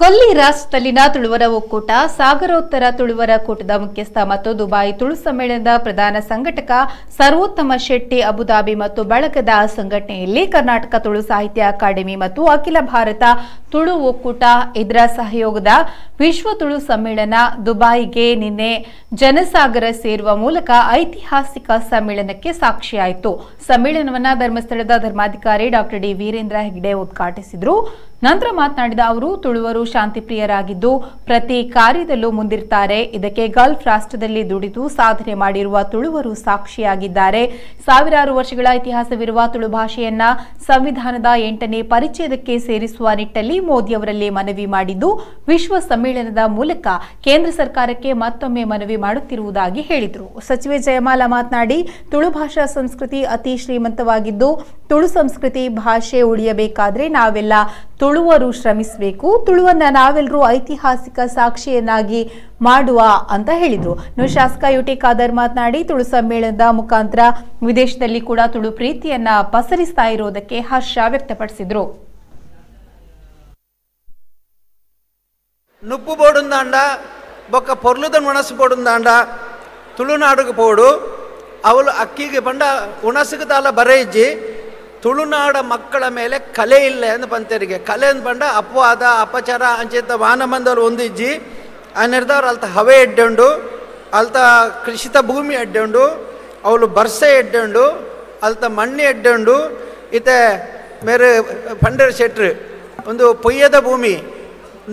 ಕೊಲ್ಲಿ ರಾಷ್ಟ್ರದಲ್ಲಿನ ತುಳುವರ ಒಕ್ಕೂಟ, ಸಾಗರೋತ್ತರ ತುಳುವರ ಕೂಟದ ಮುಖ್ಯಸ್ಥ ಮತ್ತು ದುಬಾಯಿ ತುಳು ಸಮ್ಮೇಳನದ ಪ್ರಧಾನ ಸಂಘಟಕ ಸರ್ವೋತ್ತಮ ಶೆಟ್ಟಿ ಅಬುದಾಬಿ ಮತ್ತು ಬಳಗದ ಸಂಘಟನೆಯಲ್ಲಿ ಕರ್ನಾಟಕ ತುಳು ಸಾಹಿತ್ಯ ಅಕಾಡೆಮಿ ಮತ್ತು ಅಖಿಲ ಭಾರತ ತುಳು ಒಕ್ಕೂಟ ಇದರ ಸಹಯೋಗದ ವಿಶ್ವ ತುಳು ಸಮ್ಮೇಳನ ದುಬಾಯಿಗೆ ನಿನ್ನೆ ಜನಸಾಗರ ಸೇರುವ ಮೂಲಕ ಐತಿಹಾಸಿಕ ಸಮ್ಮೇಳನಕ್ಕೆ ಸಾಕ್ಷಿಯಾಯಿತು. ಸಮ್ಮೇಳನವನ್ನು ಧರ್ಮಸ್ಥಳದ ಧರ್ಮಾಧಿಕಾರಿ ಡಾ ಡಿ ವೀರೇಂದ್ರ ಹೆಗ್ಡೆ ಉದ್ಘಾಟಿಸಿದರು. ನಂತರ ಮಾತನಾಡಿದ ಅವರು, ತುಳುವರು ಶಾಂತಿಪ್ರಿಯರಾಗಿದ್ದು ಪ್ರತಿ ಕಾರ್ಯದಲ್ಲೂ ಮುಂದಿರುತ್ತಾರೆ. ಇದಕ್ಕೆ ಗಲ್ಫ್ ರಾಷ್ಟ್ರದಲ್ಲಿ ದುಡಿದು ಸಾಧನೆ ಮಾಡಿರುವ ತುಳುವರು ಸಾಕ್ಷಿಯಾಗಿದ್ದಾರೆ. ಸಾವಿರಾರು ವರ್ಷಗಳ ಇತಿಹಾಸವಿರುವ ತುಳು ಭಾಷೆಯನ್ನ ಸಂವಿಧಾನದ 8ನೇ ಪರಿಚ್ಛೇದಕ್ಕೆ ಸೇರಿಸುವ ನಿಟ್ಟಲ್ಲಿ ಮೋದಿಯವರಲ್ಲಿ ಮನವಿ ಮಾಡಿದ್ದು, ವಿಶ್ವ ಸಮ್ಮೇಳನದ ಮೂಲಕ ಕೇಂದ್ರ ಸರ್ಕಾರಕ್ಕೆ ಮತ್ತೊಮ್ಮೆ ಮನವಿ ಮಾಡುತ್ತಿರುವುದಾಗಿ ಹೇಳಿದರು. ಸಚಿವೆ ಜಯಮಾಲಾ ಮಾತನಾಡಿ, ತುಳು ಭಾಷಾ ಸಂಸ್ಕೃತಿ ಅತಿ ಶ್ರೀಮಂತವಾಗಿದ್ದು ತುಳು ಸಂಸ್ಕೃತಿ ಭಾಷೆ ಉಳಿಯಬೇಕಾದ್ರೆ ನಾವೆಲ್ಲ ತುಳುವರು ಶ್ರಮಿಸಬೇಕು. ತುಳುವನ್ನ ನಾವೆಲ್ಲರೂ ಐತಿಹಾಸಿಕ ಸಾಕ್ಷಿಯನ್ನಾಗಿ ಮಾಡುವ ಅಂತ ಹೇಳಿದ್ರು. ಶಾಸಕ ಯುಟಿ ಖಾದರ್ ಮಾತನಾಡಿ, ತುಳು ಸಮ್ಮೇಳನದ ಮುಖಾಂತರ ವಿದೇಶದಲ್ಲಿ ಕೂಡ ತುಳು ಪ್ರೀತಿಯನ್ನ ಪಸರಿಸ್ತಾ ಇರೋದಕ್ಕೆ ಹರ್ಷ ವ್ಯಕ್ತಪಡಿಸಿದ್ರು. ನುಪ್ಪು ಬೋಡುಂದಾಂಡ ಬೊಕ್ಕ ಪೊರ್ಲುದ ಮನಸ್ಸು ಬೋಡುಂದಾಂಡ ತುಳುನಾಡುಗೆ ಪೋಡು ಅವಳು ಅಕ್ಕಿಗೆ ಬಂಡ ಉಣಸಿಗೆ ತಾಲ ಬರೆಯಿಜ್ಜಿ ತುಳುನಾಡ ಮಕ್ಕಳ ಮೇಲೆ ಕಲೆ ಇಲ್ಲ ಎಂದು ಪಂತರಿಗೆ ಕಲೆ ಎಂದು ಬಂಡ ಅಪವಾದ ಅಪಚಾರ ಅಂಚೆತ್ತ ವಾನಮಂದವ್ರು ಒಂದಿಜ್ಜಿ ಅನ್ನಿರ್ದವ್ರು ಅಲ್ತ ಹವೆ ಎಡ್ಡುಂಡು ಅಲ್ತ ಕೃಷಿತ ಭೂಮಿ ಎಡ್ಡುಂಡು ಅವಳು ಬರ್ಸೆ ಎಡ್ಡುಂಡು ಅಲ್ತ ಮಣ್ಣಿ ಎಡ್ಡುಂಡು ಇತ್ತೆ ಮೇರೆ ಪಂಡರ ಶೆಟ್ರು ಒಂದು ಪೊಯ್ಯದ ಭೂಮಿ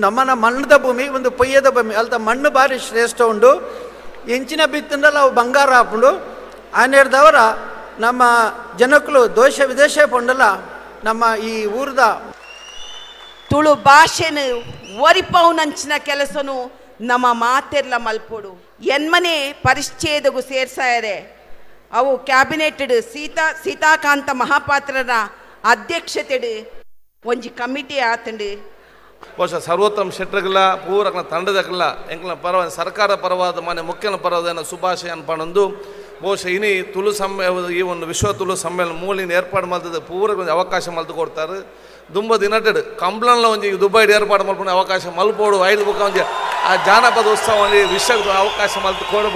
ನಮ್ಮನ ಮಣ್ಣದ ಭೂಮಿ ಒಂದು ಪೊಯ್ಯದ ಭೂಮಿ ಅಲ್ತ ಮಣ್ಣು ಭಾರಿ ಶ್ರೇಷ್ಠ ಉಂಡು ಎಂಚಿನ ಬಿತ್ತಂಡಲ್ಲ ಅವು ಬಂಗಾರ ಹಾಕೊಂಡು ಅನ್ನಿರ್ದವರ ನಮ್ಮ ಜನಕ್ಕಳು ದೇಶ ವಿದೇಶ ಪೊಂಡಲ್ಲ ನಮ್ಮ ಈ ಊರದ ತುಳು ಭಾಷೆನು ಒರಿಪೌನಂಚಿನ ಕೆಲಸನು ನಮ್ಮ ಮಾತೆರ್ಲ ಮಲ್ಪೋಡು ಎನ್ಮನೆ ಪರಿಚ್ಛೇದಗೂ ಸೇರ್ಸಾಯರೆ ಅವು ಕ್ಯಾಬಿನೆಟ್ ಸೀತಾಕಾಂತ ಮಹಾಪಾತ್ರರ ಅಧ್ಯಕ್ಷತೆಡು ಒಂಜಿ ಕಮಿಟಿ ಆತಂಡು ಬಹುಶಃ ಸರ್ವೋತ್ತಮ ಶೆಟ್ಟರ್ಗಲ ಪೂರಕನ ತಂಡದಕ್ಕಲ್ಲ ಎಂಕಲ ಪರವಾದ ಸರ್ಕಾರ ಪರವಾದ ಮನೆ ಮುಖ್ಯನ ಪರವಾದ ಶುಭಾಶಯ ಅನ್ಪಣಂದು ಬಹುಶಃ ಇನಿ ತುಳು ಈ ಒಂದು ವಿಶ್ವ ತುಳು ಸಮ್ಮೇಳನ ಮೂಲಿನ ಏರ್ಪಾಡು ಮಾಡ್ತದೆ ಪೂರಕ ಒಂದು ಅವಕಾಶ ಮಲ್ತು ಕೊಡ್ತಾರೆ. ದುಂಬ ದಿನಟೆಡ್ ಕಂಪ್ಲನ್ಲ ಒಂಜಿ ದುಬೈಡ್ ಏರ್ಪಾಡು ಮಲ್ಪುನ ಅವಕಾಶ ಮಲ್ಪೋಡು ಐದು ಬುಕ್ಕ ಒಂಜಿ ಆ ಜಾನಪದ ಉತ್ಸವ ವಿಶ್ವ ಅವಕಾಶ ಮಲ್ತು ಕೊಡು